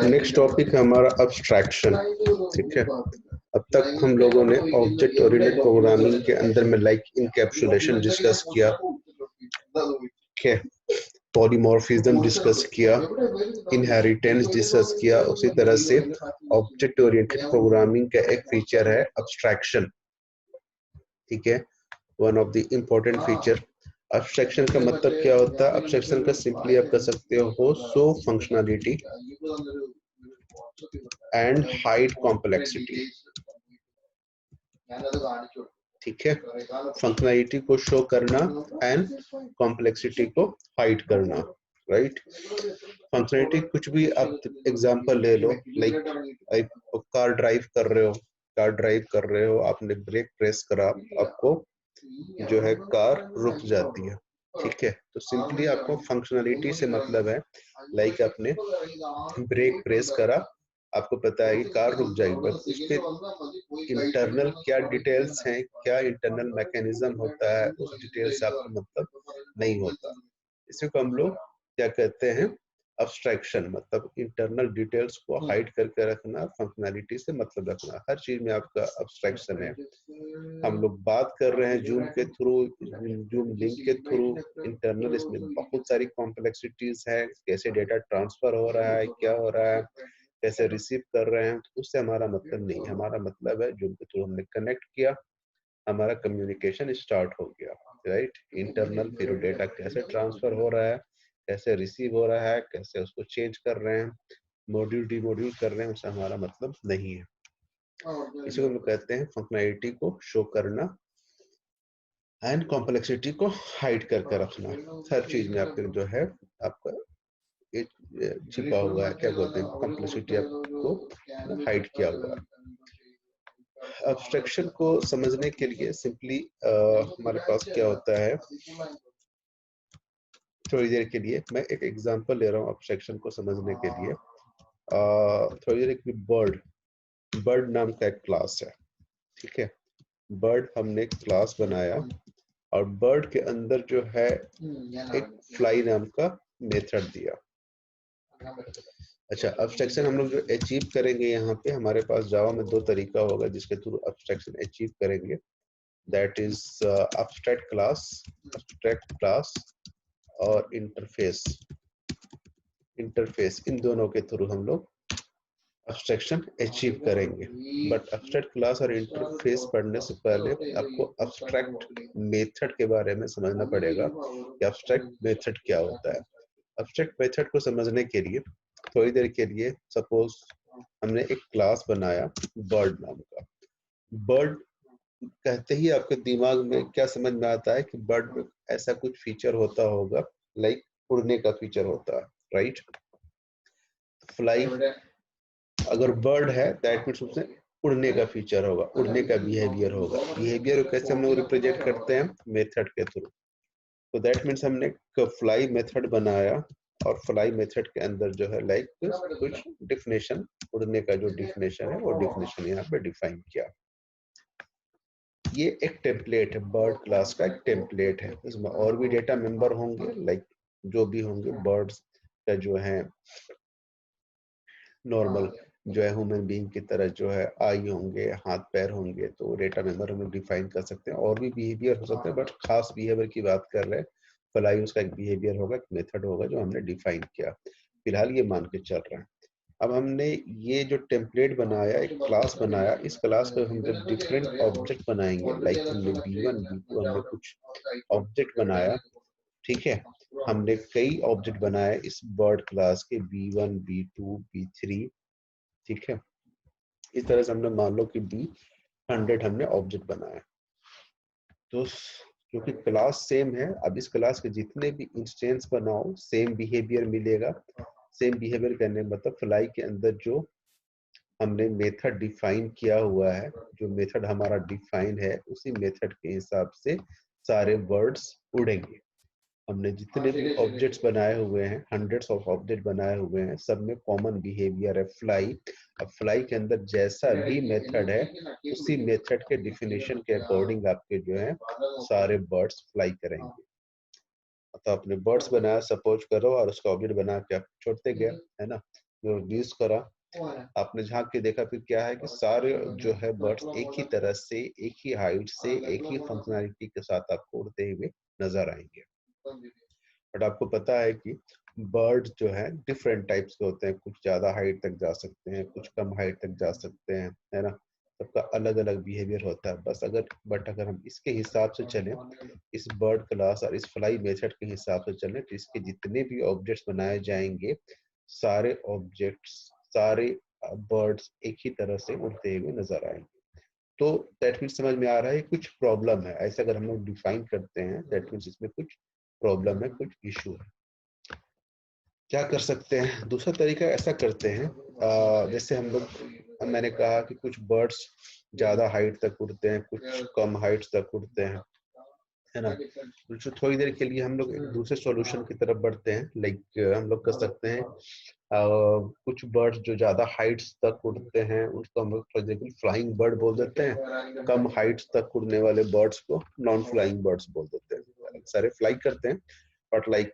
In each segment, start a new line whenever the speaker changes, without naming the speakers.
Next topic है हमारा abstraction. ठीक है, अब तक हम लोगों ने ऑब्जेक्ट ओरिएंटेड प्रोग्रामिंग के अंदर में लाइक इनकैप्सुलेशन डिस्कस किया, ठीक है, पॉलीमॉर्फिज्म डिस्कस किया, इनहेरिटेंस डिस्कस किया। उसी तरह से ऑब्जेक्ट ओरिएंटेड प्रोग्रामिंग का एक फीचर है अब्स्ट्रैक्शन, ठीक है, one of the important feature. Abstraction का मतलब क्या होता है? अब्स्ट्रैक्शन का सिंपली आप कर सकते हो show functionality and hide complexity, ठीक है, फंक्शनैलिटी को शो करना एंड कॉम्प्लेक्सिटी को हाइड करना, राइट। फंक्शनैलिटी कुछ भी आप एग्जांपल ले लो, लाइक कार ड्राइव कर रहे हो, आपने ब्रेक प्रेस करा, आपको जो है कार रुक जाती है, ठीक है। तो सिंपली आपको फंक्शनैलिटी से मतलब है, लाइक आपने ब्रेक प्रेस करा, आपको पता है कि कार रुक जाएगी, बस उसके इंटरनल क्या डिटेल्स हैं, क्या इंटरनल मैकेनिज्म होता है, उस डिटेल से आपको मतलब नहीं होता। इसी को हम लोग क्या कहते हैं? अब्स्ट्रैक्शन, मतलब इंटरनल डिटेल्स को हाइड करके रखना, फंक्शनैलिटी से मतलब रखना, हर चीज में आपका अब्स्ट्रैक्शन है। हम लोग बात कर रहे हैं जूम के थ्रू, जूम लिंक के थ्रू, इंटरनल इसमें बहुत सारी कॉम्प्लेक्सिटीज है, कैसे डेटा ट्रांसफर हो रहा है, क्या हो रहा है, कैसे रिसीव कर रहे हैं, उससे हमारा मतलब नहीं। हमारा मतलब है जूम के थ्रू हमने कनेक्ट किया, हमारा कम्युनिकेशन स्टार्ट हो गया, राइट। इंटरनल फिर डेटा कैसे ट्रांसफर हो रहा है, कैसे रिसीव हो रहा है, कैसे उसको चेंज कर रहे हैं, मॉड्यूल डिमॉड्यूल कर रहे हैं, उससे हमारा मतलब नहीं है। इसी को हम कहते हैं फंक्शनैलिटी को शो करना एंड कॉम्प्लेक्सिटी को हाइड करके रखना। हर चीज में आपके जो है आपका एक छिपा हुआ है, क्या बोलते हैं, कॉम्प्लेक्सिटी आपको हाइड किया हुआ है। एब्स्ट्रैक्शन को समझने के लिए सिंपली हमारे पास क्या होता है, थोड़ी देर के लिए मैं एक एग्जांपल ले रहा हूँ एब्स्ट्रैक्शन को समझने के लिए। थोड़ी देर एक बर्ड नाम का एक क्लास है, ठीक है। बर्ड हमने क्लास बनाया और बर्ड के अंदर जो है एक फ्लाई नाम का मेथड दिया। अच्छा, अब्स्ट्रैक्शन हम लोग जो अचीव करेंगे, यहाँ पे हमारे पास जावा में दो तरीका होगा जिसके थ्रू अब्स्ट्रैक्शन अचीव करेंगे, दैट इज अब्स्ट्रैक्ट क्लास और इंटरफेस। इन दोनों के थ्रू हम लोग अब्स्ट्रैक्शन अचीव करेंगे। बट अब्स्ट्रैक्ट क्लास और इंटरफेस पढ़ने से पहले आपको अब्स्ट्रैक्ट मेथड के बारे में समझना पड़ेगा कि अब्स्ट्रैक्ट मेथड क्या होता है। अब्स्ट्रैक्ट मेथड को समझने के लिए थोड़ी देर के लिए सपोज हमने एक क्लास बनाया बर्ड नाम का। बर्ड कहते ही आपके दिमाग में क्या समझ में आता है कि बर्ड में ऐसा कुछ फीचर होता होगा, लाइक उड़ने का फीचर होता है, राइट। फ्लाई अगर बर्ड है दैट मीन्स उसमें उड़ने का फीचर होगा, उड़ने का बिहेवियर होगा। बिहेवियर को कैसे हम लोग रिप्रेजेंट करते हैं? मेथड के थ्रू। तो दैट मीन्स हमने फ्लाई मेथड बनाया और फ्लाई मेथड के अंदर जो है लाइक कुछ डिफिनेशन, उड़ने का जो डिफिनेशन है वो डिफिनेशन यहाँ पे डिफाइन किया। ये एक टेम्पलेट है, बर्ड क्लास का एक टेम्पलेट है। इसमें और भी डेटा मेंबर होंगे, लाइक जो भी होंगे बर्ड्स का जो है नॉर्मल जो है ह्यूमन बीइंग की तरह जो है आई होंगे, हाथ पैर होंगे, तो डेटा मेंबर हम लोग डिफाइन कर सकते हैं। और भी बिहेवियर हो सकते हैं बट खास बिहेवियर की बात कर रहे हैं। फ्लाई उसका एक बिहेवियर होगा, एक मेथड होगा जो हमने डिफाइन किया, फिलहाल ये मान के चल रहे हैं। अब हमने ये जो टेम्पलेट बनाया, एक क्लास बनाया, इस क्लास पे हम जब डिफरेंट ऑब्जेक्ट बनाएंगे, लाइक हमने B1 B2 हमने कुछ ऑब्जेक्ट बनाया, ठीक है। हमने कई ऑब्जेक्ट बनाए इस बर्ड क्लास के, B1 B2 B3, ठीक है। इस तरह से हमने मान लो कि B100 हमने ऑब्जेक्ट बनाए। तो क्योंकि क्लास सेम है, अब इस क्लास के जितने भी इंस्टेंस बनाओ सेम बिहेवियर मिलेगा। सेम बिहेवियर करने मतलब फ्लाई के अंदर जो हमने मेथड डिफाइन किया हुआ है, जो मेथड हमारा डिफाइन है, उसी मेथड के हिसाब से सारे वर्ड्स उड़ेंगे। हमने जितने भी ऑब्जेक्ट्स बनाए हुए हैं, हंड्रेड्स ऑफ ऑब्जेक्ट बनाए हुए हैं, सब में कॉमन बिहेवियर है फ्लाई। अब फ्लाई के अंदर जैसा भी मेथड है, उसी मेथड के डिफिनेशन के अकॉर्डिंग आपके जो है सारे बर्ड्स फ्लाई करेंगे। तो आपने बर्ड्स बनाया सपोज करो, और उसका ऑब्जेक्ट बना के आप छोड़ते गए, है ना, जो यूज करा, आपने झांक के देखा, फिर क्या है कि सारे जो है बर्ड्स एक ही तरह से, एक ही हाइट से, एक ही फंक्शनैलिटी के साथ आपको उड़ते हुए नजर आएंगे। बट आपको पता है कि बर्ड्स जो है डिफरेंट टाइप्स के होते हैं, कुछ ज्यादा हाइट तक जा सकते हैं, कुछ कम हाइट तक जा सकते हैं, है ना, सबका अलग अलग बिहेवियर होता है। बस अगर हम इसके हिसाब से चलें, इस बर्ड क्लास और इस फ्लाई मेथड के हिसाब से चलें, तो इसके जितने भी ऑब्जेक्ट्स बनाए जाएंगे, सारे ऑब्जेक्ट्स, सारे बर्ड्स एक ही तरह से उड़ते हुए नजर आएंगे। तो दैट मीन्स समझ में आ रहा है कुछ प्रॉब्लम है, ऐसे अगर हम लोग डिफाइन करते हैं, दैट मीन्स इसमें कुछ प्रॉब्लम है, कुछ इशू है। क्या कर सकते हैं, दूसरा तरीका ऐसा करते हैं, जैसे हम लोग, मैंने कहा कि कुछ बर्ड्स ज्यादा हाइट तक उड़ते हैं, कुछ कम हाइट तक उड़ते हैं, है ना। तो थोड़ी देर के लिए हम लोग एक दूसरे सॉल्यूशन की तरफ बढ़ते हैं। लाइक हम लोग कर सकते हैं, कुछ बर्ड्स जो ज्यादा हाइट्स तक उड़ते हैं उसको हम लोग थोड़ी देर के लिए फ्लाइंग बर्ड बोल देते हैं, कम हाइट्स तक उड़ने वाले बर्ड्स को नॉन फ्लाइंग बर्ड्स बोल देते हैं। सारे फ्लाई करते हैं, बट लाइक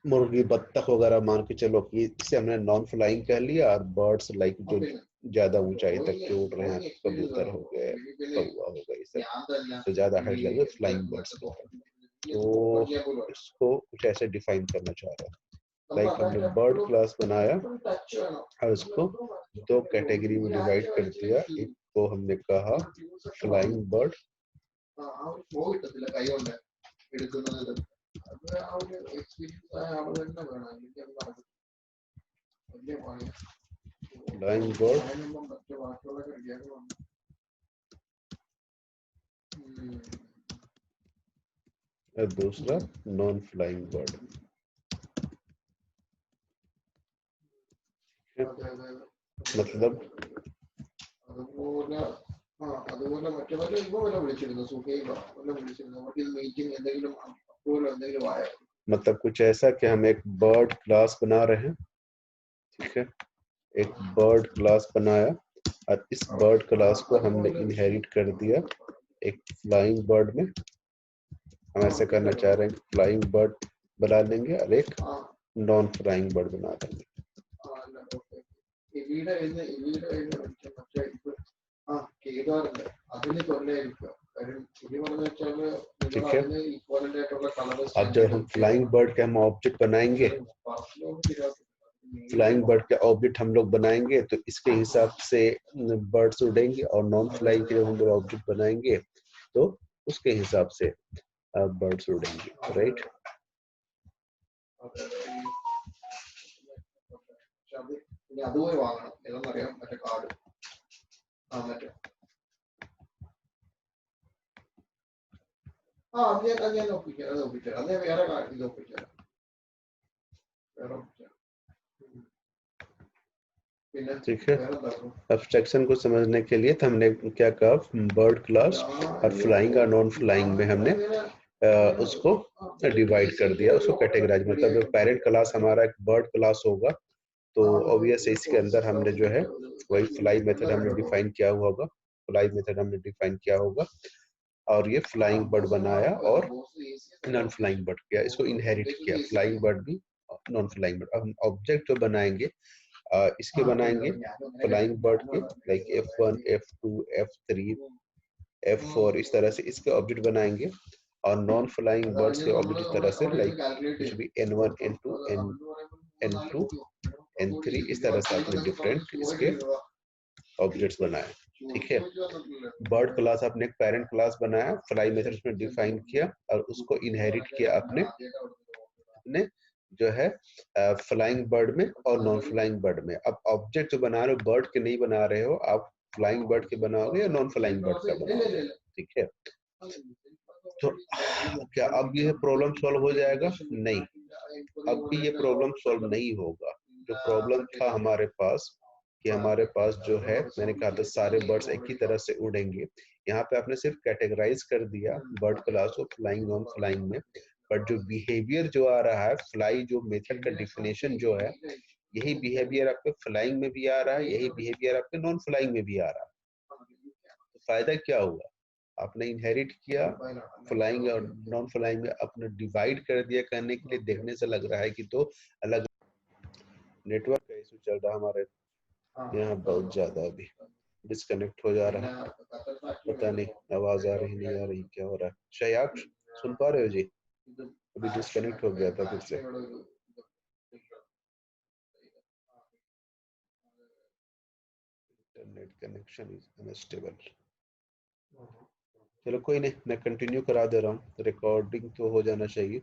मुर्गी, बत्तख वगैरह मान के चलो कि इसे हमने नॉन फ्लाइंग कह लिया, और बर्ड्स लाइक जो ज्यादा ऊंचाई तक के उड़ रहे हैं, कबूतर हो गए, कौवा हो गए, सब तो ज्यादा हाइट लगे फ्लाइंग बर्ड्स को। तो इसको कुछ ऐसे डिफाइन करना चाह रहा हूँ। लाइक हमने बर्ड क्लास बनाया और उसको दो कैटेगरी में डिवाइड कर दिया। एक को हमने कहा फ्लाइंग बर्ड, फ्लाइंग बर्ड, और दूसरा नॉन फ्लाइंग बर्ड। मतलब मतलब कुछ ऐसा कि हम एक बर्ड क्लास बना रहे हैं, ठीक है, एक बर्ड क्लास बनाया और इस बर्ड क्लास को हमने इनहेरिट कर दिया एक फ्लाइंग बर्ड में। हम ऐसे करना चाह रहे हैं कि फ्लाइंग बर्ड बना लेंगे और एक नॉन फ्लाइंग बर्ड बना देंगे। ठीक है, अब जब हम फ्लाइंग बर्ड के हम ऑब्जेक्ट बनाएंगे, फ्लाइंग बर्ड के ऑब्जेक्ट हम लोग बनाएंगे, तो इसके हिसाब से बर्ड्स उड़ेंगे, और नॉन फ्लाइंग के जब हम लोग ऑब्जेक्ट बनाएंगे तो उसके हिसाब से बर्ड्स उड़ेंगे, राइट। ठीक है, एब्स्ट्रैक्शन को समझने के लिए तो हमने क्या कहा, बर्ड क्लास और फ्लाइंग और नॉन फ्लाइंग में हमने उसको डिवाइड कर दिया, उसको कैटेगराइज, मतलब जो पेरेंट क्लास हमारा एक बर्ड क्लास होगा, तो ऑब्वियस इसके अंदर हमने जो है वही फ्लाई मेथड हमने डिफाइन किया हुआ होगा, फ्लाई मेथड हमने डिफाइन किया होगा, और ये फ्लाइंग बर्ड बनाया और नॉन फ्लाइंग बर्ड किया, इसको इनहेरिट किया, फ्लाइंग बर्ड भी नॉन फ्लाइंग बर्ड। अब हम ऑब्जेक्ट जो बनाएंगे, इसके बनाएंगे फ्लाइंग बर्ड के, like F1, F2, F3, F4, इस तरह से इसके ऑब्जेक्ट बनाएंगे, और नॉन फ्लाइंग बर्ड्स के ऑब्जेक्ट इस तरह से, लाइक कुछ भी N1, N2, N2, N3, इस तरह से आपने डिफरेंट इसके ऑब्जेक्ट्स बनाए। ठीक है, बर्ड क्लास आपने एक पेरेंट क्लास बनाया, फ्लाई मेथड उसमें डिफाइन किया, और उसको इनहेरिट किया अपने जो है फ्लाइंग बर्ड में और नॉन फ्लाइंग बर्ड में। अब ऑब्जेक्ट जो बना रहे हो बर्ड के नहीं बना रहे हो आप, फ्लाइंग बर्ड के बनाओगे या नॉन फ्लाइंग बर्ड का बनाओगे, ठीक है। तो क्या अब ये प्रॉब्लम सॉल्व हो जाएगा? नहीं, अब भी ये प्रॉब्लम सॉल्व नहीं होगा। जो प्रॉब्लम था हमारे पास कि हमारे पास जो है, मैंने कहा था सारे बर्ड्स एक ही तरह से उड़ेंगे, यहाँ पे आपने सिर्फ कैटेगराइज कर दिया बर्ड क्लास को फ्लाइंग नॉन फ्लाइंग में, बट जो बिहेवियर जो आ रहा है, फ्लाई जो मेथड का डिफिनेशन जो है, यही बिहेवियर आपके फ्लाइंग में भी आ रहा है, यही बिहेवियर आपके नॉन फ्लाइंग में भी आ रहा है। तो फायदा क्या हुआ? आपने इनहेरिट किया फ्लाइंग और नॉन फ्लाइंग में, आपने डिवाइड कर दिया। करने के लिए देखने से लग रहा है कि तो अलग नेटवर्क का इशू चल रहा है हमारे यहाँ बहुत ज्यादा, अभी डिस्कनेक्ट हो जा रहा है, पता नहीं आवाज आ रही नहीं आ रही, क्या हो रहा है? शायद आप सुन पा रहे हो जी? अभी डिस्कनेक्ट हो गया था फिर से। Internet connection is unstable. चलो कोई नहीं, मैं कंटिन्यू करा दे रहा हूँ, रिकॉर्डिंग तो हो जाना चाहिए।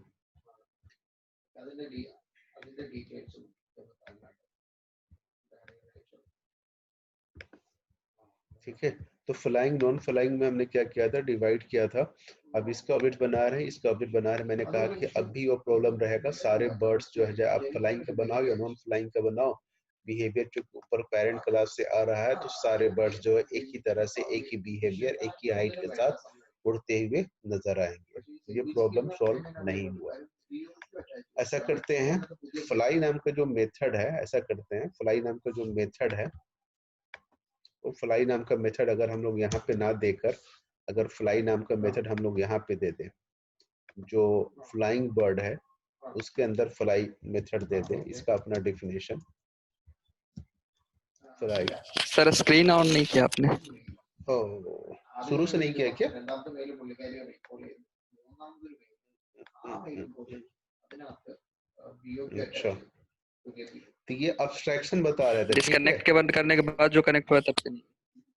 ठीक है, तो फ्लाइंग नॉन फ्लाइंग में हमने क्या किया था? डिवाइड किया था। अब इसका ऑब्जेक्ट बना रहे हैं, इसका ऑब्जेक्ट बना रहे हैं। मैंने कहा कि अब भी वो प्रॉब्लम रहेगा, सारे बर्ड्स जो है, चाहे आप फ्लाइंग का बनाओ या नॉन फ्लाइंग का बनाओ, बिहेवियर जो ऊपर पेरेंट क्लास से आ रहा है, तो सारे बर्ड्स जो है एक ही तरह से, एक ही बिहेवियर, एक ही हाइट के साथ उड़ते हुए नजर आएंगे। ये प्रॉब्लम सॉल्व नहीं हुआ। ऐसा करते हैं, फ्लाई नाम का जो मेथड है, ऐसा करते हैं, फ्लाई नाम का जो मेथड है, तो फ्लाई नाम का मेथड अगर हम लोग यहाँ पे ना देकर, अगर फ्लाई नाम का मेथड हम लोग यहाँ पे दे दें, जो फ्लाइंग बर्ड है उसके अंदर फ्लाई मेथड दे दें, इसका अपना definition fly.
Sir screen on नहीं किया आपने?
शुरू से नहीं किया क्या? अच्छा, तो ये अब्स्ट्रैक्शन बता रहे थे,
डिस्कनेक्ट के बंद करने के बाद जो कनेक्ट हुआ तब से नहीं।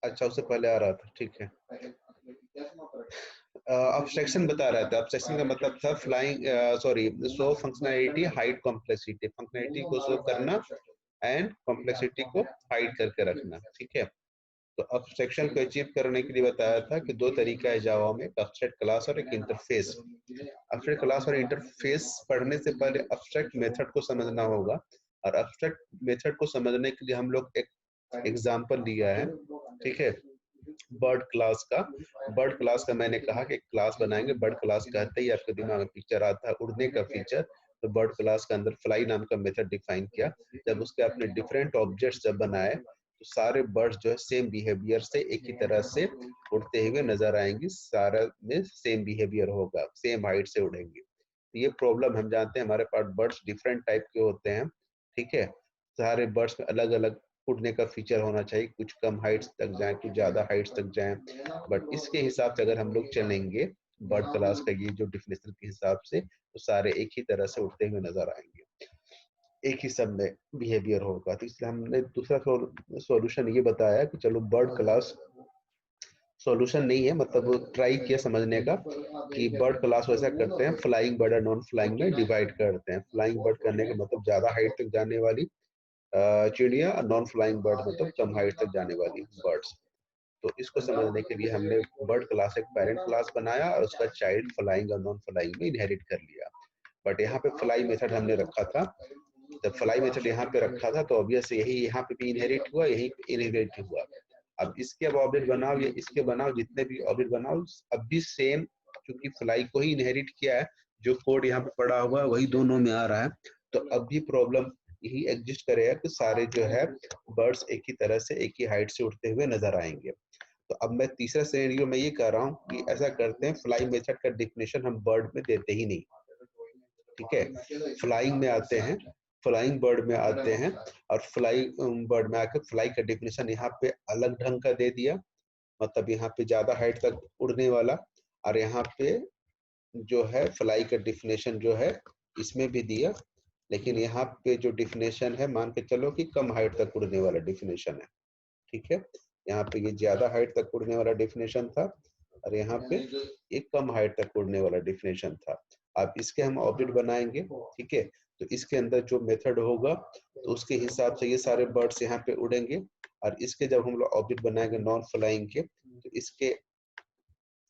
अच्छा, उससे पहले आ रहा था, ठीक है। अब्स्ट्रैक्शन बता रहा था। अब्स्ट्रैक्शन का मतलब था flying, sorry, show functionality, hide complexity, functionality को शो करना एंड कॉम्प्लेक्सिटी को हाइड करके रखना, ठीक है। तो अब्स्ट्रैक्शन को अचीव करने के लिए बताया था कि दो तरीका है जावा में, एब्स्ट्रैक्ट क्लास और एक इंटरफेस। एब्स्ट्रैक्ट क्लास और इंटरफेस पढ़ने से पहले एब्स्ट्रैक्ट मेथड को समझना होगा, और एब्स्ट्रैक्ट मेथड को समझने के लिए हम लोग एक एग्जांपल लिया है, ठीक है, बर्ड क्लास का। बर्ड क्लास का मैंने कहा कि क्लास बनाएंगे, बर्ड क्लास कहते ही आपके दिमाग में पिक्चर आता है उड़ने का फीचर। तो बर्ड क्लास के अंदर फ्लाई नाम का मेथड डिफाइन किया। जब उसके आपने डिफरेंट ऑब्जेक्ट्स जब बनाए, तो सारे बर्ड्स जो है सेम बिहेवियर से, एक ही तरह से उड़ते हुए नजर आएंगे, सारा में सेम बिहेवियर होगा, सेम हाइट से उड़ेंगे। तो ये प्रॉब्लम हम जानते हैं, हमारे पास बर्ड्स डिफरेंट टाइप के होते हैं, ठीक है। सारे बर्ड्स में अलग अलग उड़ने का फीचर होना चाहिए, कुछ कम हाइट्स तक जाएं, कुछ ज्यादा हाइट्स तक जाएं, बट इसके हिसाब से अगर हम लोग चलेंगे बर्ड क्लास का ये जो डिफिनेशन के हिसाब से, तो सारे एक ही तरह से उड़ते हुए नजर आएंगे, एक ही सब में बिहेवियर होगा। तो इसलिए हमने दूसरा सॉल्यूशन ये बताया कि चलो बर्ड क्लास सॉल्यूशन नहीं है, मतलब ट्राई किया समझने का कि बर्ड क्लास वैसा करते हैं, फ्लाइंग बर्ड और नॉन फ्लाइंग में डिवाइड करते हैं। फ्लाइंग बर्ड करने का मतलब ज्यादा हाइट तक जाने वाली चिड़िया, नॉन फ्लाइंग बर्ड मतलब कम हाइट तक जाने वाली बर्ड्स। तो इसको समझने के लिए हमने बर्ड क्लास एक पेरेंट क्लास बनाया और उसका चाइल्ड फ्लाइंग और नॉन फ्लाइंग में इनहेरिट कर लिया। बट यहाँ पे फ्लाई मेथड हमने रखा था, जब फ्लाई मेथड यहाँ पे रखा था तो ऑब्वियस यही यहाँ पे भी इनहेरिट हुआ, यही पे इनहेरिट हुआ। अब इसके अब ऑब्जेक्ट बनाओ या इसके बनाओ, जितने भी ऑब्जेक्ट बनाओ, अब भी सेम, क्योंकि फ्लाई को ही इनहेरिट किया है, जो कोड यहाँ पे पड़ा हुआ है वही दोनों में आ रहा है। तो अब भी प्रॉब्लम यही एग्जिस्ट करेगा कि सारे जो है बर्ड्स एक ही तरह से, एक ही हाइट से उड़ते हुए नजर आएंगे। तो अब मैं तीसरा सिनेरियो में ये कह रहा हूँ कि ऐसा करते हैं, फ्लाई मेथड का डिफिनेशन हम बर्ड में देते ही नहीं, ठीक है। फ्लाइंग में आते हैं, फ्लाइंग बर्ड में आते हैं, और फ्लाई बर्ड में आकर फ्लाई का डिफिनेशन यहाँ पे अलग ढंग का दे दिया, मतलब यहाँ पे ज्यादा हाइट तक उड़ने वाला, और यहाँ पे जो है फ्लाई का डिफिनेशन जो है इसमें भी दिया, लेकिन यहाँ पे जो डिफिनेशन है मान के चलो कि कम हाइट तक उड़ने वाला डिफिनेशन है, ठीक है। यहाँ पे ये ज्यादा हाइट तक उड़ने वाला डिफिनेशन था, और यहाँ पे एक कम हाइट तक उड़ने वाला डिफिनेशन था। अब इसके हम ऑब्जेक्ट बनाएंगे, ठीक है। तो इसके अंदर जो मेथड होगा तो उसके हिसाब से ये सारे बर्ड्स यहाँ पे उड़ेंगे, और इसके जब हम लोग ऑब्जेक्ट बनाएंगे नॉन फ्लाइंग के, तो इसके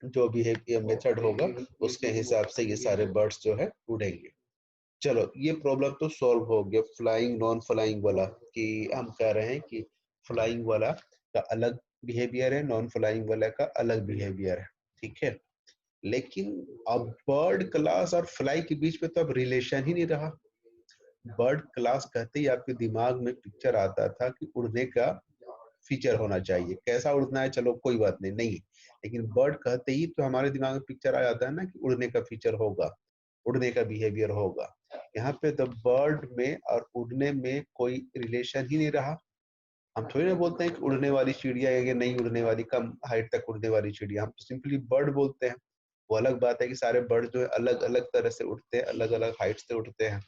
जो भी है मेथड होगा उसके हिसाब से ये सारे बर्ड्स जो है उड़ेंगे। चलो ये प्रॉब्लम तो सॉल्व हो गया, फ्लाइंग नॉन फ्लाइंग वाला, कि हम कह रहे हैं कि फ्लाइंग वाला का अलग बिहेवियर है, नॉन फ्लाइंग वाला का अलग बिहेवियर है, ठीक है। लेकिन अब बर्ड क्लास और फ्लाई के बीच में तो अब रिलेशन ही नहीं रहा। बर्ड क्लास कहते ही आपके दिमाग में पिक्चर आता था कि उड़ने का फीचर होना चाहिए, कैसा उड़ना है चलो कोई बात नहीं, नहीं, लेकिन बर्ड कहते ही तो हमारे दिमाग में पिक्चर आ जाता है ना कि उड़ने का फीचर होगा, उड़ने का बिहेवियर होगा। यहाँ पे तो बर्ड में और उड़ने में कोई रिलेशन ही नहीं रहा। हम थोड़ी ना बोलते हैं कि उड़ने वाली चिड़िया है या नहीं उड़ने वाली, कम हाइट तक उड़ने वाली चिड़िया, हम तो सिंपली बर्ड बोलते हैं। वो अलग बात है कि सारे बर्ड जो है अलग अलग तरह से उड़ते हैं, अलग अलग हाइट से उड़ते हैं,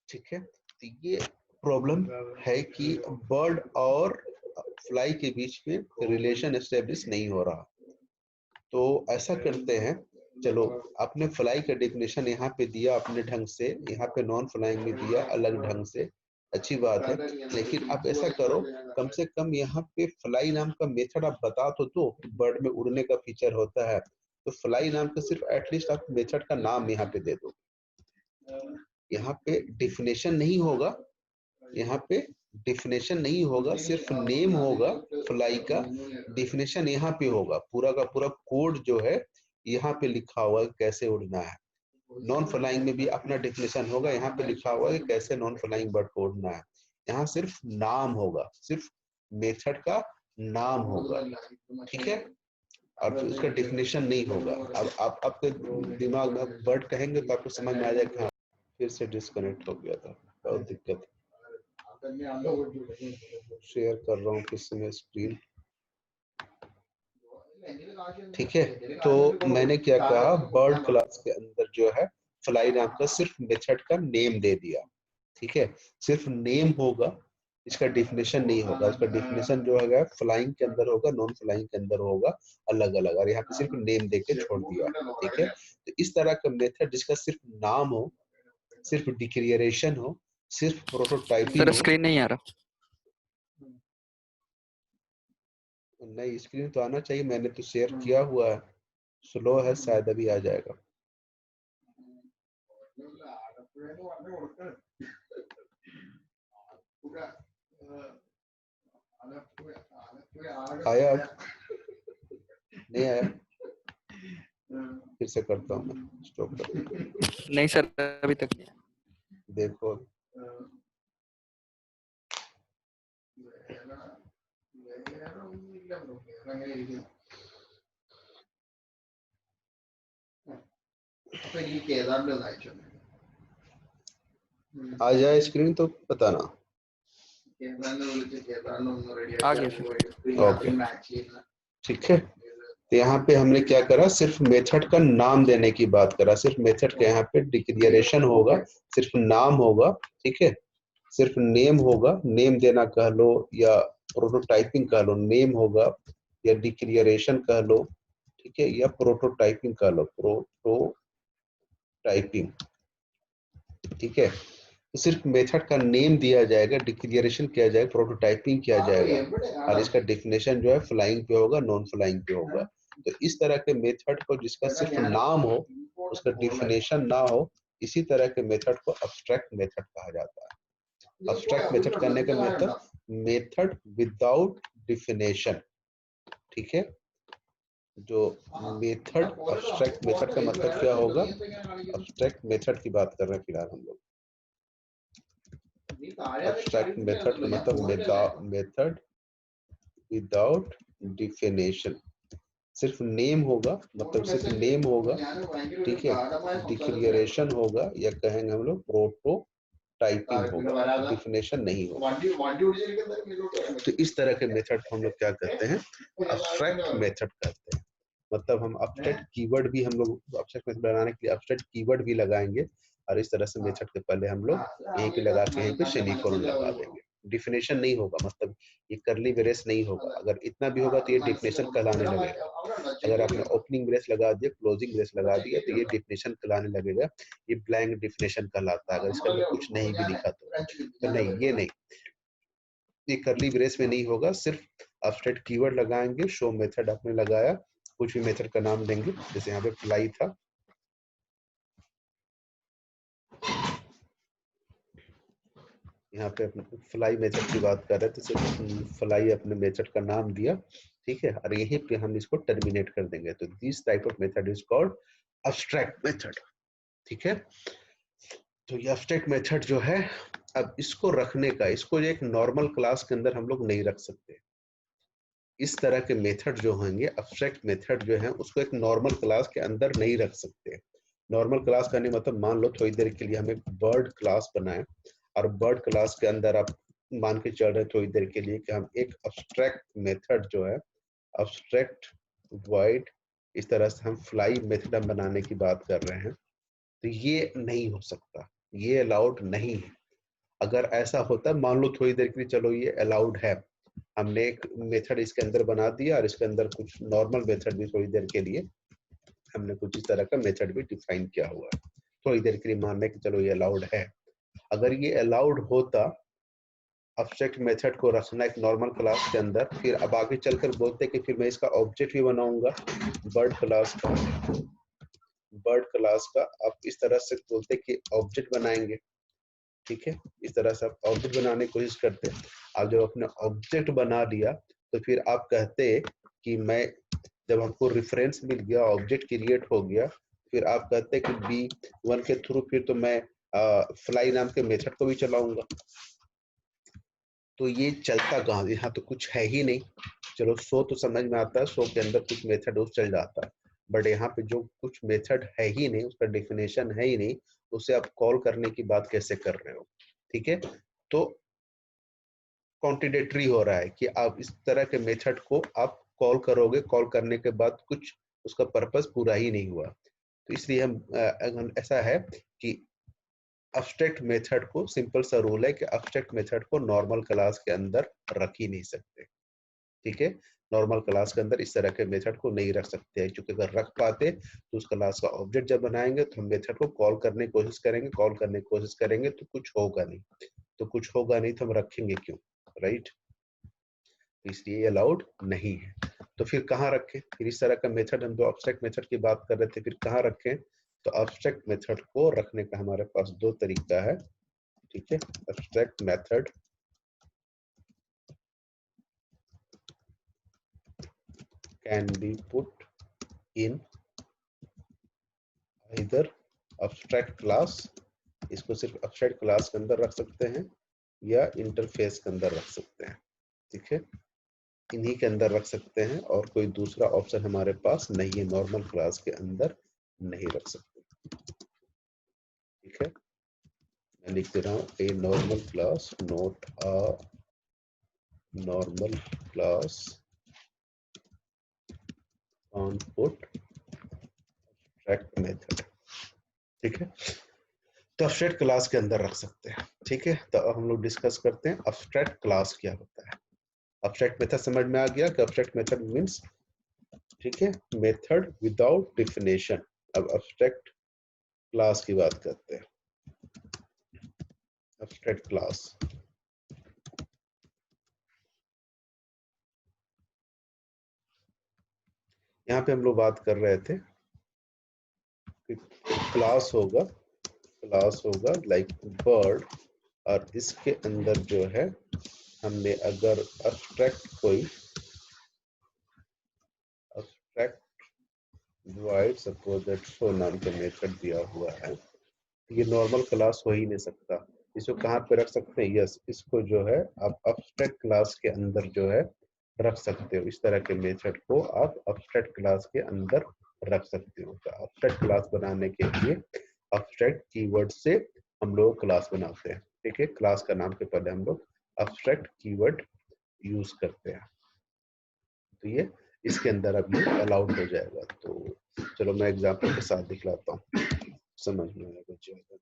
ठीक है। तो ये प्रॉब्लम है कि बर्ड और फ्लाई के बीच में रिलेशन एस्टेब्लिश नहीं हो रहा। तो ऐसा करते हैं, चलो आपने फ्लाई का डेफिनेशन यहाँ पे दिया अपने ढंग से, यहाँ पे नॉन फ्लाइंग में दिया अलग ढंग से, अच्छी बात है। लेकिन आप ऐसा करो, कम से कम यहाँ पे फ्लाई नाम का मेथड आप बता तो दो, बर्ड में उड़ने का फीचर होता है, तो फ्लाई नाम का सिर्फ एटलीस्ट आप मेथड का नाम यहाँ पे दे दो। यहाँ पे डिफिनेशन नहीं होगा, यहाँ पे डिफिनेशन नहीं होगा, सिर्फ नेम होगा फ्लाई का, डिफिनेशन यहाँ पे होगा, पूरा का पूरा कोड जो है यहाँ पे लिखा हुआ है कैसे उड़ना है। नॉन फ्लाइंग में भी अपना डिफिनेशन होगा, यहाँ पे लिखा हुआ है कि कैसे नॉन फ्लाइंग बर्ड को उड़ना है। यहाँ सिर्फ नाम होगा, सिर्फ मेथड का नाम होगा, ठीक है, और उसका डिफिनेशन नहीं होगा। अब आप आपके दिमाग में बर्ड कहेंगे तो आपको समझ में आ जाएगा। हाँ, फिर से डिस्कनेक्ट हो गया था, बहुत दिक्कत। शेयर कर रहा हूँ किस समय स्क्रीन, ठीक है। तो मैंने क्या कहा, बर्ड क्लास के अंदर जो है फ्लाई नाम का सिर्फ मेथड का नेम दे दिया, ठीक है, सिर्फ नेम होगा, इसका डिफिनेशन नहीं होगा। इसका डिफिनेशन जो है फ्लाइंग के अंदर होगा, नॉन फ्लाइंग के अंदर होगा, अलग अलग, और यहाँ पे सिर्फ नेम देके छोड़ दिया, ठीक है। तो इस तरह का मेथड जिसका सिर्फ नाम हो, सिर्फ डिक्लेरेशन हो, सिर्फ प्रोटोटाइपिंग
सर
हो।
स्क्रीन नहीं आ रहा।
नहीं, स्क्रीन तो आना चाहिए, मैंने तो शेयर किया हुआ है, स्लो है, शायद अभी आ जाएगा। आया? नहीं आया? फिर से करता हूँ मैं, स्टॉप कर।
नहीं सर अभी तक नहीं।
देखो आ जाए स्क्रीन तो बताना।
आ गया सर।
ओके, ठीक है। तो यहाँ पे हमने क्या करा, सिर्फ मेथड का नाम देने की बात करा, सिर्फ मेथड का यहाँ पे डिक्लेरेशन होगा, सिर्फ नाम होगा, ठीक है, सिर्फ नेम होगा, नेम देना कह लो या प्रोटोटाइपिंग कह लो, नेम होगा या डिक्लेरेशन कह लो, ठीक है, या प्रोटोटाइपिंग कह लो, प्रोटोटाइपिंग, ठीक है। तो सिर्फ मेथड का नेम दिया जाएगा, डिक्लेरेशन किया जाएगा, प्रोटोटाइपिंग किया जाएगा, और इसका डिफिनेशन जो है फ्लाइंग पे होगा, नॉन फ्लाइंग पे होगा। तो इस तरह के मेथड को जिसका सिर्फ नाम हो, उसका डिफिनेशन ना हो, इसी तरह के मेथड को अब्स्ट्रैक्ट मेथड कहा जाता है। अब्स्ट्रैक्ट मेथड करने का मतलब मेथड विदाउट डिफिनेशन, ठीक है। जो मेथड, अब्स्ट्रैक्ट मेथड का मतलब क्या होगा, अब्स्ट्रैक्ट मेथड की बात कर रहे हैं फिलहाल हम लोग। abstract method का मतलब मेथड विदाउट डिफिनेशन, सिर्फ नेम होगा, मतलब सिर्फ नेम होगा, ठीक है, डिक्लेरेशन होगा, या कहेंगे हम लोग प्रोटोटाइपिंग होगा, डिफिनेशन नहीं होगा। तो इस तरह के मेथड को हम लोग क्या कहते हैं, अब्स्ट्रैक्ट मेथड कहते हैं। मतलब हम अब्स्ट्रैक्ट कीवर्ड भी, हम लोग अब्स्ट्रैक्ट मेथड बनाने के लिए अब्स्ट्रैक्ट कीवर्ड भी लगाएंगे, और इस तरह से मेथड के पहले हम लोग यहीं पे लगा के यहीं पे सेमीकोलन लगा देंगे। डिफिनेशन नहीं होगा, मतलब ये करली ब्रेस नहीं होगा, अगर इतना भी होगा तो ये डिफिनेशन कहलाने लगेगा। अगर आपने ओपनिंग ब्रेस लगा दिया, क्लोजिंग ब्रेस लगा दिया, तो ये डिफिनेशन कहलाने लगेगा, ये ब्लैंक डिफिनेशन कहलाता है, अगर इसके अंदर कुछ नहीं भी लिखा तो नहीं, ये नहीं, ये करली ब्रेस में नहीं होगा, सिर्फ अब्स्ट्रैक्ट कीवर्ड लगाएंगे, शो मेथड आपने लगाया, कुछ भी मेथड का नाम देंगे, जैसे यहाँ पे फ्लाई था, यहाँ पे फ्लाई मेथड की बात कर रहे थे, सिर्फ फ्लाई अपने मेथड का नाम दिया, ठीक है, और यहीं पे हम इसको टर्मिनेट कर देंगे। तो this type of method is called abstract method, ठीक है। तो ये अब्स्ट्रैक्ट मेथड जो है, अब इसको रखने का, इसको एक नॉर्मल क्लास के अंदर हम लोग नहीं रख सकते। इस तरह के मेथड जो होंगे, अब्स्ट्रैक्ट मेथड जो है, उसको एक नॉर्मल क्लास के अंदर नहीं रख सकते। नॉर्मल क्लास का नहीं मतलब, मान लो थोड़ी देर के लिए हम एक बर्ड क्लास बनाए, और बर्ड क्लास के अंदर आप मान के चल रहे थोड़ी देर के लिए कि हम एक अब्स्ट्रैक्ट मेथड जो है, अब्स्ट्रैक्ट वॉइड, इस तरह से हम फ्लाई मेथड बनाने की बात कर रहे हैं, तो ये नहीं हो सकता, ये अलाउड नहीं है। अगर ऐसा होता है, मान लो थोड़ी देर के लिए चलो ये अलाउड है, हमने एक मेथड इसके अंदर बना दिया और इसके अंदर कुछ नॉर्मल मेथड भी थोड़ी देर के लिए हमने कुछ इस तरह का मेथड भी डिफाइन किया हुआ है, थोड़ी देर के लिए मान लें कि चलो ये अलाउड है। अगर ये अलाउड होता अब्स्ट्रैक्ट मेथड को रखना एक नॉर्मल क्लास के अंदर, फिर अब आगे चलकर बोलते कि फिर मैं इसका ऑब्जेक्ट भी बनाऊंगा बर्ड क्लास का, बर्ड क्लास का आप इस तरह से बोलते कि ऑब्जेक्ट बनाएंगे, ठीक है। इस तरह से आप ऑब्जेक्ट बनाने की कोशिश करते हैं। आप जब अपने ऑब्जेक्ट बना लिया, तो फिर आप कहते कि मैं, जब हमको रेफरेंस मिल गया, ऑब्जेक्ट क्रिएट हो गया, फिर आप कहते कि B1 के थ्रू फिर तो मैं फ्लाई नाम के मेथड को भी चलाऊंगा। तो ये चलता कहाँ, यहाँ तो कुछ है ही नहीं। चलो सो तो समझ में आता है, सो के अंदर कुछ मेथड उस चल जाता है, बट यहाँ पे जो कुछ मेथड है ही नहीं, उसका डेफिनेशन है ही नहीं, उसे आप कॉल करने की बात कैसे कर रहे हो, ठीक है। तो कॉन्ट्रडिक्टरी हो रहा है कि आप इस तरह के मेथड को आप कॉल करोगे, कॉल करने के बाद कुछ उसका पर्पस पूरा ही नहीं हुआ। तो इसलिए हम ऐसा है कि अब्स्ट्रैक्ट मेथड को, सिंपल सा रूल है कि अब्स्ट्रैक्ट मेथड को नॉर्मल क्लास के अंदर रख ही नहीं सकते, ठीक है। नॉर्मल क्लास के अंदर इस तरह के मेथड को नहीं रख सकते हैं, क्योंकि अगर रख पाते तो उस क्लास का ऑब्जेक्ट जब बनाएंगे तो हम मेथड को कॉल करने की कोशिश करेंगे, कॉल करने की कोशिश करेंगे तो कुछ होगा नहीं, तो कुछ होगा नहीं तो हम रखेंगे क्यों, राइट। इसलिए अलाउड नहीं है। तो फिर कहाँ रखें, फिर इस तरह का मेथड, हम जो अब्स्ट्रैक्ट मेथड की बात कर रहे थे, फिर कहाँ रखें। तो अब्स्ट्रैक्ट मेथड को रखने का हमारे पास दो तरीका है, ठीक है। Abstract method can be put in इधर अब्स्ट्रैक्ट क्लास, इसको सिर्फ अब्स्ट्रैक्ट क्लास के अंदर रख सकते हैं या इंटरफेस के अंदर रख सकते हैं, ठीक है। इन्हीं के अंदर रख सकते हैं और कोई दूसरा ऑप्शन हमारे पास नहीं है, नॉर्मल क्लास के अंदर नहीं रख सकते, ठीक है। मैं लिख दे रहा हूँ, a normal class, note a normal class on put abstract method, ठीक है। तो अब्स्ट्रैक्ट क्लास के अंदर रख सकते हैं, ठीक है। तो अब हम लोग डिस्कस करते हैं अब्स्ट्रैक्ट क्लास क्या होता है। अब्स्ट्रैक्ट मेथड समझ में आ गया कि अब्स्ट्रैक्ट मेथड मींस, ठीक है, मेथड विदाउट डेफिनेशन। अब अब्स्ट्रैक्ट क्लास की बात करते हैं। अब्स्ट्रैक्ट क्लास, यहाँ पे हम लोग बात कर रहे थे कि क्लास होगा, क्लास होगा लाइक बर्ड, और इसके अंदर जो है हमने अगर अब्स्ट्रैक्ट कोई abstract void suppose that show नाम का मेथड दिया हुआ है, ये नॉर्मल क्लास हो ही नहीं सकता। इसको कहाँ पे रख सकते हैं, यस, इसको जो है आप अब्स्ट्रैक्ट क्लास के अंदर जो है रख सकते हो। इस तरह के मेथड को आप अब्स्ट्रैक्ट क्लास के अंदर रख सकते हो। तो अब्स्ट्रैक्ट क्लास बनाने के लिए अब्स्ट्रैक्ट कीवर्ड से हम लोग क्लास बनाते हैं, ठीक है। क्लास का नाम के पहले हम लोग अब्स्ट्रैक्ट कीवर्ड यूज करते हैं, तो ये इसके अंदर अब ये अलाउड हो जाएगा। तो चलो मैं एग्जांपल के साथ दिखलाता हूँ, समझ में आएगा ज्यादा।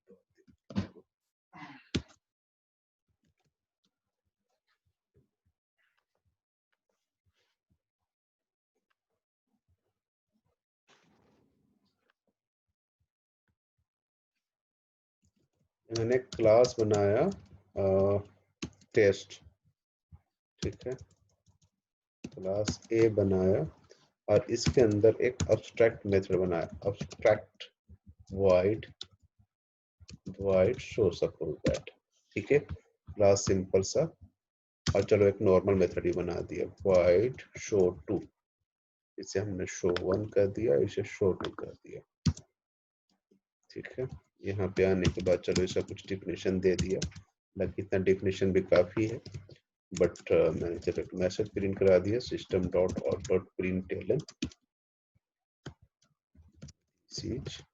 मैंने क्लास बनाया टेस्ट, ठीक है, क्लास ए बनाया और इसके अंदर एक अब्स्ट्रैक्ट मेथड बनाया, abstract void void show suppose that, ठीक है। क्लास सिंपल सा, और चलो एक नॉर्मल मेथड ही बना दिया, void show2। इसे हमने show1 कर दिया, इसे show2 कर दिया। ठीक है, यहाँ पे आने के बाद चलो इसका कुछ डिफिनेशन दे दिया, बाकी इतना डिफिनेशन भी काफी है, बट मैंने जब एक मैसेज प्रिंट करा दिया, system dot out dot println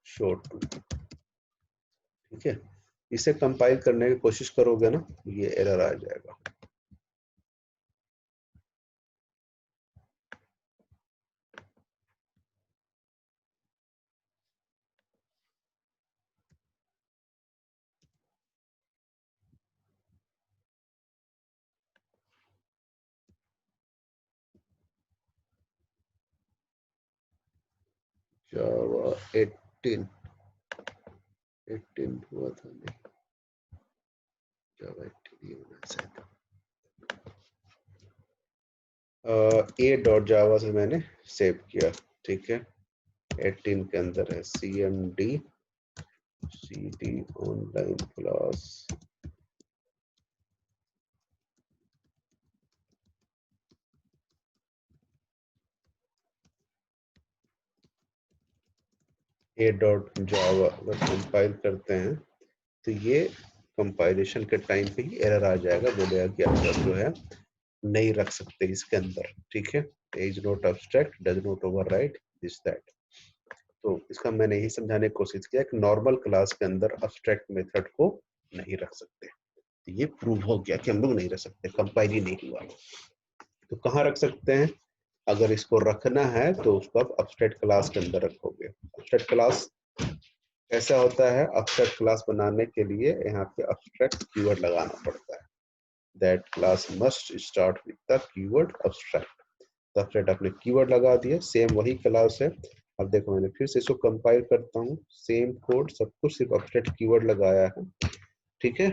show2। ठीक है, इसे कंपाइल करने की कोशिश करोगे ना, ये एरर आ जाएगा। जावा 18 हुआ था नहीं, जावा 18 ये होना शायद। ए डॉट जावा से मैंने सेव किया। ठीक है, 18 के अंदर है cmd cd ऑनलाइन क्लास ए डॉट जावा। अगर कंपाइल करते हैं तो ये कंपाइलेशन के टाइम पे ही एरर आ जाएगा, बोलेगा कि आप जो है नहीं रख सकते इसके अंदर। ठीक है, is not abstract, does not override this that. तो इसका मैंने यही समझाने की कोशिश किया कि नॉर्मल क्लास के अंदर अब्स्ट्रैक्ट मेथड को नहीं रख सकते। तो ये प्रूव हो गया कि हम लोग नहीं रख सकते, कंपाइल ही नहीं हुआ। तो कहाँ रख सकते हैं? अगर इसको रखना है तो उसको आप अब्स्ट्रैक्ट क्लास के अंदर रखोगे। अब्स्ट्रैक्ट क्लास ऐसा होता है, अब्स्ट्रैक्ट क्लास बनाने के लिए यहाँ पे अब्स्ट्रैक्ट कीवर्ड लगाना पड़ता है। That class must start with the keyword abstract. तो अब्स्ट्रैक्ट आपने कीवर्ड लगा दिया, सेम वही क्लास है। अब देखो मैंने फिर से इसको कंपाइल करता हूँ, सेम कोड सब कुछ, सिर्फ अब्स्ट्रैक्ट कीवर्ड लगाया है। ठीक है,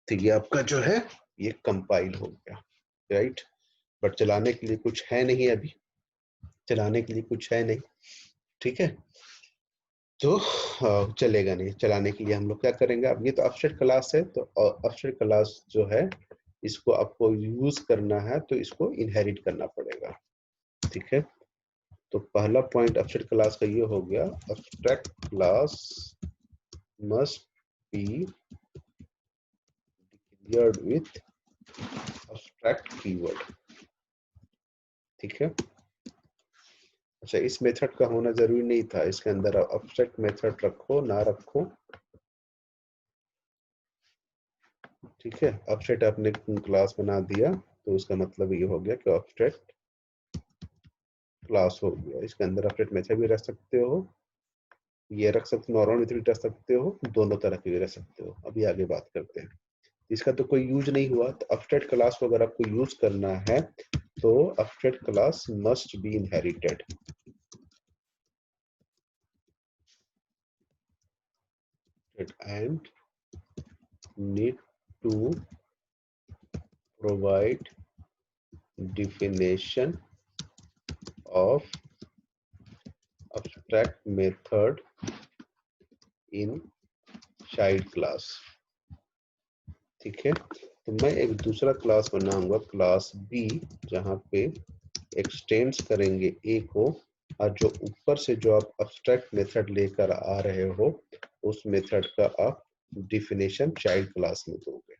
तो ये आपका जो है ये कंपाइल हो गया, राइट। बट चलाने के लिए कुछ है नहीं, अभी चलाने के लिए कुछ है नहीं। ठीक है, तो चलेगा नहीं। चलाने के लिए हम लोग क्या करेंगे, अब ये तो अब्स्ट्रैक्ट क्लास है, तो अब्स्ट्रैक्ट क्लास जो है इसको आपको यूज करना है तो इसको इनहेरिट करना पड़ेगा। ठीक है, तो पहला पॉइंट अब्स्ट्रैक्ट क्लास का ये हो गया, abstract class must be declared with abstract keyword. ठीक है, अच्छा इस मेथड का होना जरूरी नहीं था, इसके अंदर अब्स्ट्रैक्ट मेथड रखो ना रखो। ठीक है, अब्स्ट्रैक्ट आपने क्लास बना दिया तो उसका मतलब ये हो गया कि अब्स्ट्रैक्ट क्लास हो गया। इसके अंदर अब्स्ट्रैक्ट मेथड भी रख सकते हो, ये रख सकते हो, नॉर्मल मेथड भी रख सकते हो, दोनों तरह के भी रख सकते हो। अभी आगे बात करते हैं। इसका तो कोई यूज नहीं हुआ, तो अब्स्ट्रैक्ट क्लास को अगर आपको यूज करना है तो abstract class must be inherited. And need to provide definition of abstract method in child class। ठीक है, तो मैं एक दूसरा क्लास बनाऊंगा, क्लास बी, जहां पे एक्सटेंड्स करेंगे ए को, और जो ऊपर से जो आप abstract मेथड लेकर आ रहे हो उस मेथड का आप डिफिनेशन चाइल्ड क्लास में दोगे।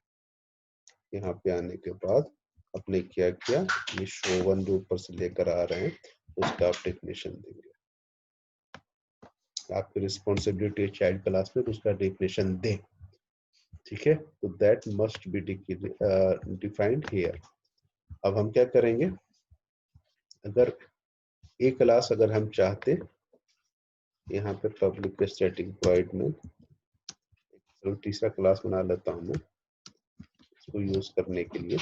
यहाँ पे आने के बाद आपने क्या किया, ये शो1 जो ऊपर से लेकर आ रहे हैं उसका आप डिफिनेशन देंगे। आपकी रिस्पॉन्सिबिलिटी है चाइल्ड क्लास में उसका डिफिनेशन दे। ठीक है, तो that must be defined here. अब हम क्या करेंगे, अगर ए क्लास अगर हम चाहते, यहाँ पे पब्लिक स्टैटिक वॉइड में तो तीसरा क्लास बना लेता हूँ मैं इसको यूज करने के लिए।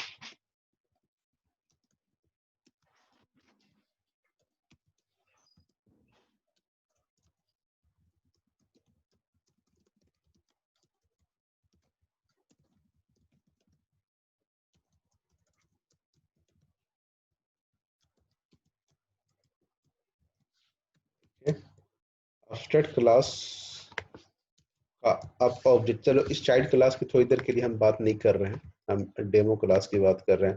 abstract क्लास अब ऑब्जेक्ट, चलो इस चाइल्ड क्लास की थोड़ी देर के लिए हम बात नहीं कर रहे हैं, हम डेमो क्लास की बात कर रहे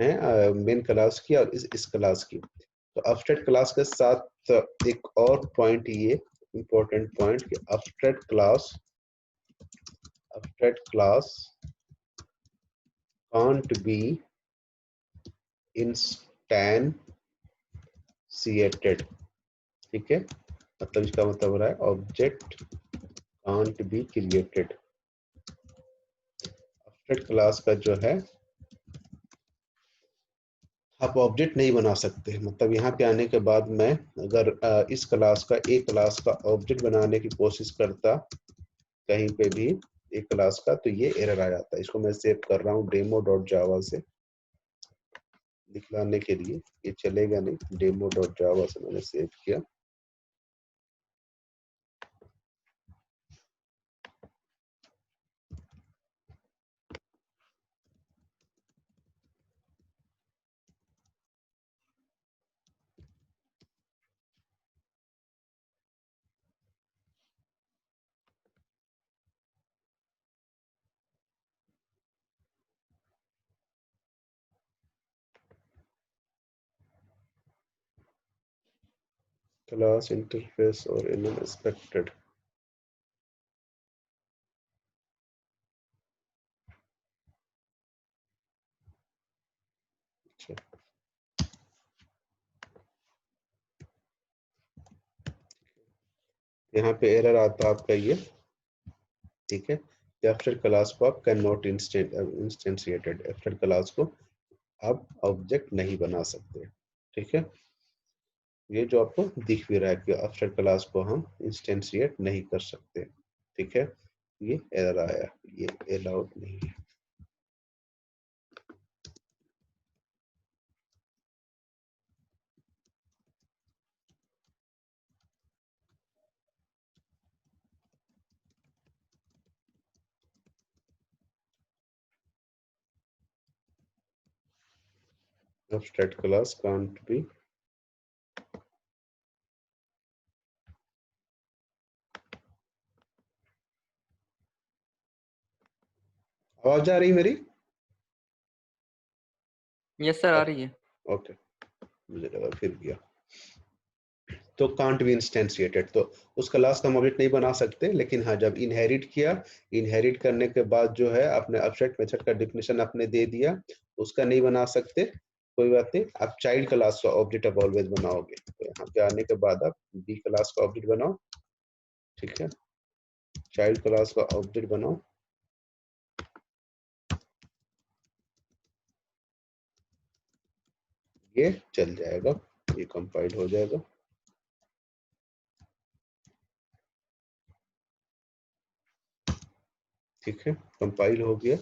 हैं, मेन क्लास की और इस क्लास की। तो अब्स्ट्रैक्ट क्लास के साथ एक और पॉइंट, ये इंपॉर्टेंट पॉइंट कि अब्स्ट्रैक्ट क्लास कांट बी इंस्टैंसिएटेड। ठीक है, मतलब इसका मतलब हो रहा है object can't be created. Abstract class का जो है आप ऑब्जेक्ट नहीं बना सकते, मतलब यहाँ पे आने के बाद मैं अगर इस क्लास का एक क्लास का ऑब्जेक्ट बनाने की कोशिश करता कहीं पे भी एक क्लास का, तो ये एरर आ जाता है। इसको मैं सेव कर रहा हूँ डेमो डॉट जावा से दिखलाने के लिए, ये चलेगा नहीं, डेमो डॉट जावा से मैंने सेव किया। क्लास इंटरफेस और अनएक्सपेक्टेड, अच्छा यहाँ पे एरर आता है आपका ये, ठीक है। एब्स्ट्रैक्ट क्लास को आप कैन नॉट इंस्टेंशिएटेड, एब्स्ट्रैक्ट क्लास को आप ऑब्जेक्ट नहीं बना सकते, ठीक है। ये जो आपको दिख भी रहा है कि एब्स्ट्रैक्ट क्लास को हम इंस्टेंशिएट नहीं कर सकते, ठीक है। ये एरर आया, ये अलाउड नहीं है। एब्स्ट्रैक्ट क्लास कांट बी, आवाज आ रही मेरी?
यस सर, आ रही है।
ओके, मुझे लगा फिर गया। तो कांट बी इंस्टेंशिएटेड, तो उस क्लास का हम ऑब्जेक्ट नहीं बना सकते, लेकिन हाँ जब इनहेरिट किया, इनहेरिट करने के बाद जो है आपने एब्स्ट्रैक्ट मेथड का डिफिनेशन आपने दे दिया, उसका नहीं बना सकते, कोई बात नहीं। आप चाइल्ड क्लास का ऑब्जेक्ट अब ऑलवेज बनाओगे, तो यहाँ पे आने के बाद आप बी क्लास का ऑब्जेक्ट बनाओ, ठीक है। चाइल्ड क्लास का ऑब्जेक्ट बनाओ, ये चल जाएगा, ये कंपाइल हो जाएगा। ठीक है, कंपाइल हो गया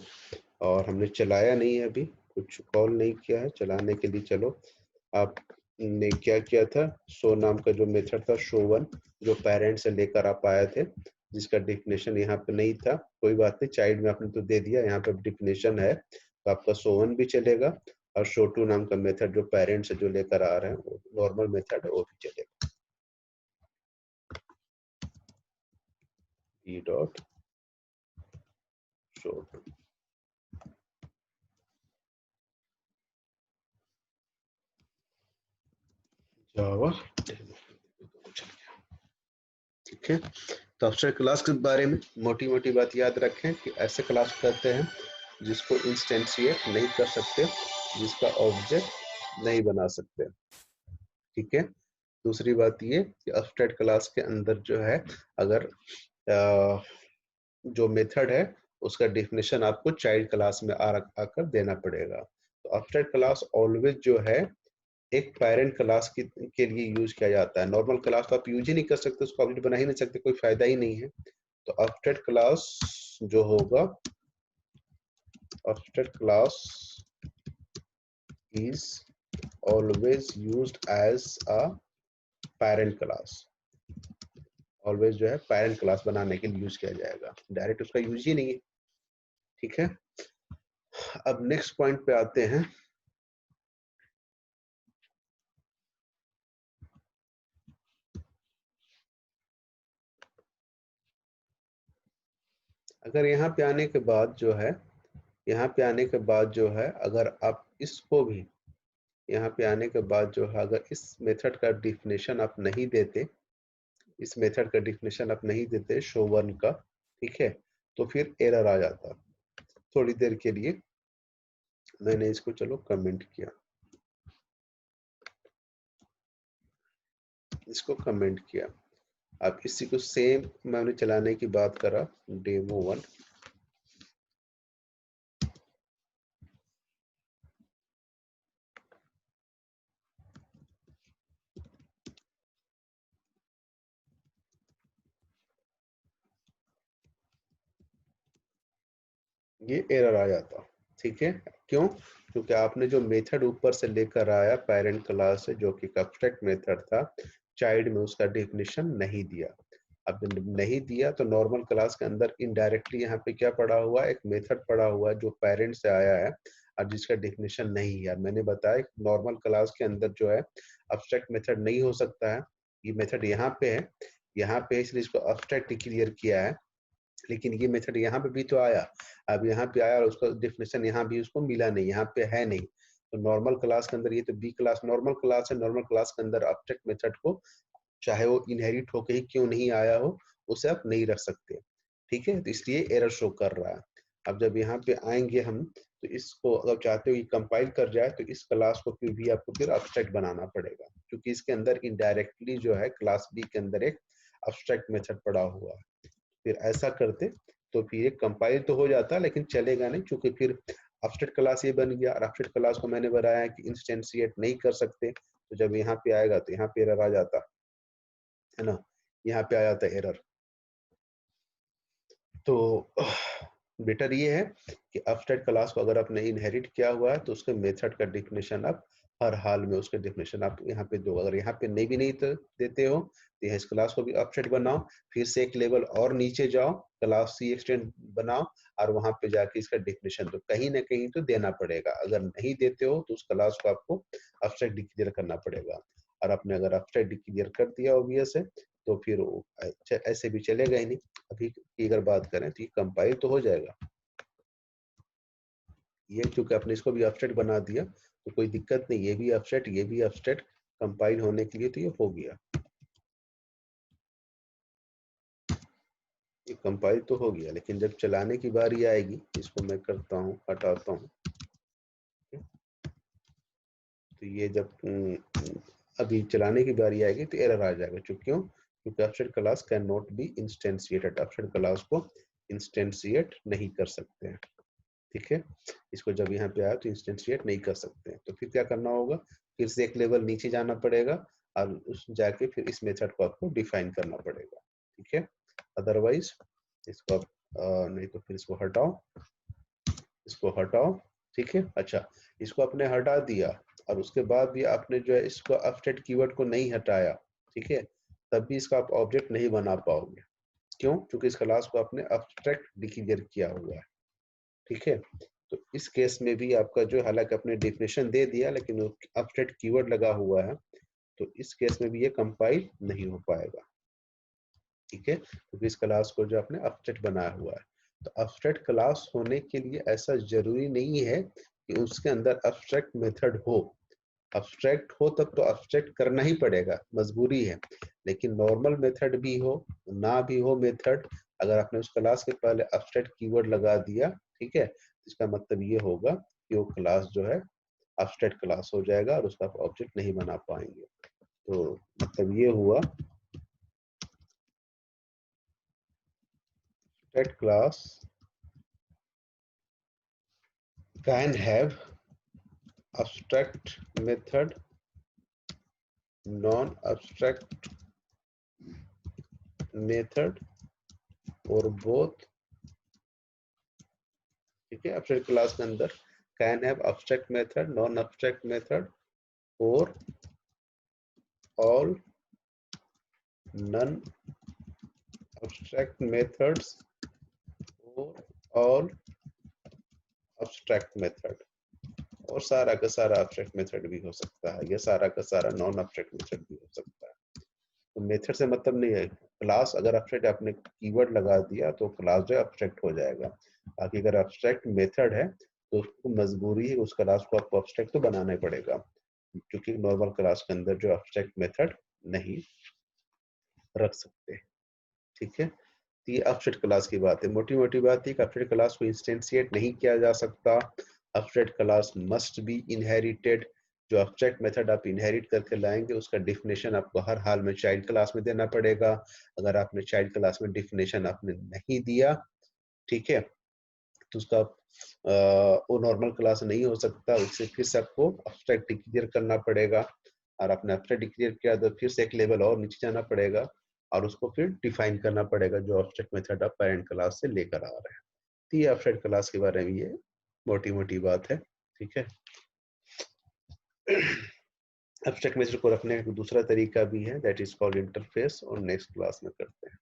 और हमने चलाया नहीं है अभी, कुछ कॉल नहीं किया है चलाने के लिए। चलो, आपने क्या किया था, शो नाम का जो मेथड था, शो वन, जो पेरेंट से लेकर आप आए थे, जिसका डिफिनेशन यहाँ पे नहीं था, कोई बात नहीं, चाइल्ड में आपने तो दे दिया, यहाँ पे डिफिनेशन है, तो आपका शो वन भी चलेगा, और शो टू नाम का मेथड जो पेरेंट से जो लेकर आ रहे हैं, वो नॉर्मल मेथड है, वो भी चलेगा। ई डॉट शो टू, जावा, ठीक है। तो अब्स्ट्रैक्ट क्लास के बारे में मोटी मोटी बात याद रखें कि ऐसे क्लास कहते हैं जिसको इंस्टेंशिएट नहीं कर सकते, जिसका ऑब्जेक्ट नहीं बना सकते, ठीक है। दूसरी बात ये कि अब्स्ट्रैक्ट क्लास के अंदर जो है, अगर जो मेथड है उसका डिफिनेशन आपको चाइल्ड क्लास में आकर देना पड़ेगा। तो अब्स्ट्रैक्ट क्लास ऑलवेज जो है एक पेरेंट क्लास के लिए यूज किया जाता है। नॉर्मल क्लास तो आप यूज ही नहीं कर सकते, उसको ऑब्जेक्ट बना ही नहीं सकते, कोई फायदा ही नहीं है। तो अब्स्ट्रैक्ट क्लास जो होगा, abstract class is always used as a parent class, always जो है पेरेंट क्लास बनाने के लिए यूज किया जाएगा, डायरेक्ट उसका यूज ही नहीं है, ठीक है। अब नेक्स्ट पॉइंट पे आते हैं। अगर यहाँ पे आने के बाद जो है, यहाँ पे आने के बाद जो है, अगर आप इसको भी यहाँ पे आने के बाद जो है, अगर इस मेथड का डिफिनेशन आप नहीं देते, इस मेथड का डिफिनेशन आप नहीं देते शो वन का, ठीक है, तो फिर एरर आ जाता। थोड़ी देर के लिए मैंने इसको चलो कमेंट किया, इसको कमेंट किया। अब इसी को सेम मैंने चलाने की बात करा, डेमो वन, ये एरर आ जाता, ठीक है। क्यों? क्योंकि आपने जो मेथड ऊपर से लेकर आया पेरेंट क्लास से, जो कि एब्स्ट्रैक्ट मेथड था, चाइल्ड में उसका डेफिनेशन नहीं दिया। अब नहीं दिया तो नॉर्मल क्लास के अंदर इनडायरेक्टली यहाँ पे क्या पड़ा हुआ, एक मेथड पड़ा हुआ जो पेरेंट से आया है और जिसका डेफिनेशन नहीं है। मैंने बताया नॉर्मल क्लास के अंदर जो है एब्स्ट्रैक्ट मेथड नहीं हो सकता है। ये मेथड यहाँ पे है, यहाँ पे इसलिए इसको एब्स्ट्रैक्ट डिक्लेयर किया है, लेकिन ये मेथड यहाँ पे भी तो आया। अब यहाँ पे आया और उसका डेफिनेशन यहाँ भी उसको मिला नहीं, यहाँ पे है नहीं। तो नॉर्मल क्लास के अंदर, ये तो बी क्लास नॉर्मल क्लास है, नॉर्मल क्लास के अंदर ऑब्जेक्ट मेथड को चाहे वो इनहेरिट होके ही क्यों नहीं आया हो, उसे आप नहीं रख सकते, ठीक है। तो इसलिए एरर शो कर रहा है। अब जब यहाँ पे आएंगे हम, तो इसको अगर चाहते हो कि कंपाइल कर जाए, तो इस क्लास को फिर भी आपको फिर अब्स्ट्रैक्ट बनाना पड़ेगा, क्योंकि इसके अंदर इनडायरेक्टली जो है क्लास बी के अंदर एक अब्स्ट्रैक्ट मेथड पड़ा हुआ है। फिर ऐसा करते तो फिर ये कंपाइल तो हो जाता, लेकिन चलेगा नहीं, क्योंकि फिर अब्स्ट्रैक्ट क्लास ये बन गया। और अब्स्ट्रैक्ट क्लास को मैंने बताया कि इंस्टेंशिएट नहीं कर सकते, तो जब यहाँ पे आएगा तो यहाँ पे एरर आ जाता है ना, यहाँ पे आ जाता है एरर। तो बेटर ये है कि अब्स्ट्रैक्ट क्लास को अगर आपने इनहेरिट किया हुआ है, तो उसके मेथड का डिफिनेशन आप हर हाल में उसके डिफिनेशन आप यहाँ पे दो। अगर यहाँ पे नहीं भी नहीं तो देते हो, तो यहाँ इस क्लास को भी अब्स्ट्रैक्ट बनाओ, फिर से एक लेवल और नीचे जाओ, क्लास सी एक्सटेंड बनाओ, और वहां पे जाके इसका डिफिनेशन दो। कहीं ना कहीं तो देना पड़ेगा। अगर नहीं देते हो तो उस क्लास को आपको अब्स्ट्रैक्ट डिक्लेयर करना पड़ेगा। और आपने अगर अब्स्ट्रैक्ट डिक्लेयर कर दिया ओबीएस है, तो फिर ऐसे भी चलेगा ही नहीं। अभी की अगर बात करें तो ये कंपाइल तो हो जाएगा, ये क्योंकि आपने इसको भी अब्स्ट्रैक्ट बना दिया तो कोई दिक्कत नहीं, ये भी अब्स्ट्रैक्ट, ये भी अब्स्ट्रैक्ट, कंपाइल होने के लिए तो ये हो गया, ये कंपाइल तो हो गया। लेकिन जब चलाने की बारी आएगी, इसको मैं करता हूँ, हटाता हूँ, तो ये जब अभी चलाने की बारी आएगी तो एरर आ जाएगा। क्यों? क्योंकि abstract class can not be instantiated, abstract class को इंस्टेंशिएट नहीं कर सकते हैं, ठीक है। इसको जब यहाँ पे आया तो इंस्टेंशिएट नहीं कर सकते हैं, तो फिर क्या करना होगा, फिर से एक लेवल नीचे जाना पड़ेगा और उस जाके फिर इस मेथड को आपको डिफाइन करना पड़ेगा, ठीक है। अदरवाइज इसको आप नहीं तो फिर इसको हटाओ, इसको हटाओ, ठीक है। अच्छा, इसको आपने हटा दिया और उसके बाद भी आपने जो है इसको अब्स्ट्रैक्ट कीवर्ड को नहीं हटाया, ठीक है, तब भी इसका आप ऑब्जेक्ट नहीं बना पाओगे। क्यों? क्योंकि इस क्लास को आपने अब्स्ट्रैक्ट डिक्लेयर किया हुआ है, ठीक है। तो इस केस में भी आपका जो, हालांकि आपने डेफिनेशन दे दिया लेकिन अब्स्ट्रैक्ट कीवर्ड लगा हुआ है, तो इस केस में भी ये कंपाइल नहीं हो पाएगा, ठीक है, क्योंकि इस क्लास को जो आपने अब्स्ट्रैक्ट बनाया हुआ है। तो अब्स्ट्रैक्ट क्लास होने के लिए ऐसा जरूरी नहीं है कि उसके अंदर अब्स्ट्रैक्ट मेथड हो। अब्स्ट्रैक्ट हो तब तो अब्स्ट्रैक्ट करना ही पड़ेगा, मजबूरी है। लेकिन नॉर्मल मेथड भी हो, ना भी हो मेथड, अगर आपने उस क्लास के पहले अब्स्ट्रैक्ट कीवर्ड लगा दिया, ठीक है, इसका मतलब ये होगा कि वो क्लास जो है अब्स्ट्रैक्ट क्लास हो जाएगा और उसका आप ऑब्जेक्ट नहीं बना पाएंगे। तो मतलब ये हुआ that class can have abstract method, non-abstract method और both, ठीक है। abstract class के अंदर can have abstract method, non-abstract method और all non-abstract methods और all abstract method, और सारा का सारा abstract method भी हो सकता है, या सारा का सारा non-abstract method भी हो सकता है। तो मेथड से मतलब नहीं है, क्लास अगर एब्स्ट्रैक्ट आपने कीवर्ड लगा दिया तो क्लास जो है एब्स्ट्रैक्ट हो जाएगा। बाकी अगर एब्स्ट्रैक्ट मेथड है तो उसको मजबूरी है उस क्लास को आपको एब्स्ट्रैक्ट तो बनाना ही पड़ेगा, क्योंकि नॉर्मल क्लास के अंदर जो एब्स्ट्रैक्ट मेथड नहीं रख सकते। ठीक है, तो ये एब्स्ट्रैक्ट क्लास की बात है। मोटी मोटी बात है कि एब्स्ट्रैक्ट क्लास को इंस्टेंशिएट नहीं किया जा सकता। Abstract class must be inherited. जो एब्स्ट्रैक्ट मेथड आप इनहेरिट करके लाएंगे उसका डिफिनेशन आपको हर हाल में चाइल्ड क्लास में देना पड़ेगा। अगर आपने चाइल्ड क्लास में डिफिनेशन आपने नहीं दिया, ठीक है, तो उसका वो नॉर्मल क्लास नहीं हो सकता। उससे फिर से आपको एब्स्ट्रैक्ट डिक्लेयर करना पड़ेगा, और आपने एब्स्ट्रैक्ट डिक्लेयर किया तो फिर से एक लेवल और नीचे जाना पड़ेगा और उसको फिर डिफाइन करना पड़ेगा जो एब्स्ट्रैक्ट मेथड आप पेरेंट क्लास से लेकर आ रहे हैं। तो ये एब्स्ट्रैक्ट क्लास के बारे में ये मोटी मोटी बात है। ठीक है, एब्स्ट्रैक्ट मेथड को रखने का दूसरा तरीका भी है, दैट इज कॉल्ड इंटरफेस, और नेक्स्ट क्लास में करते हैं।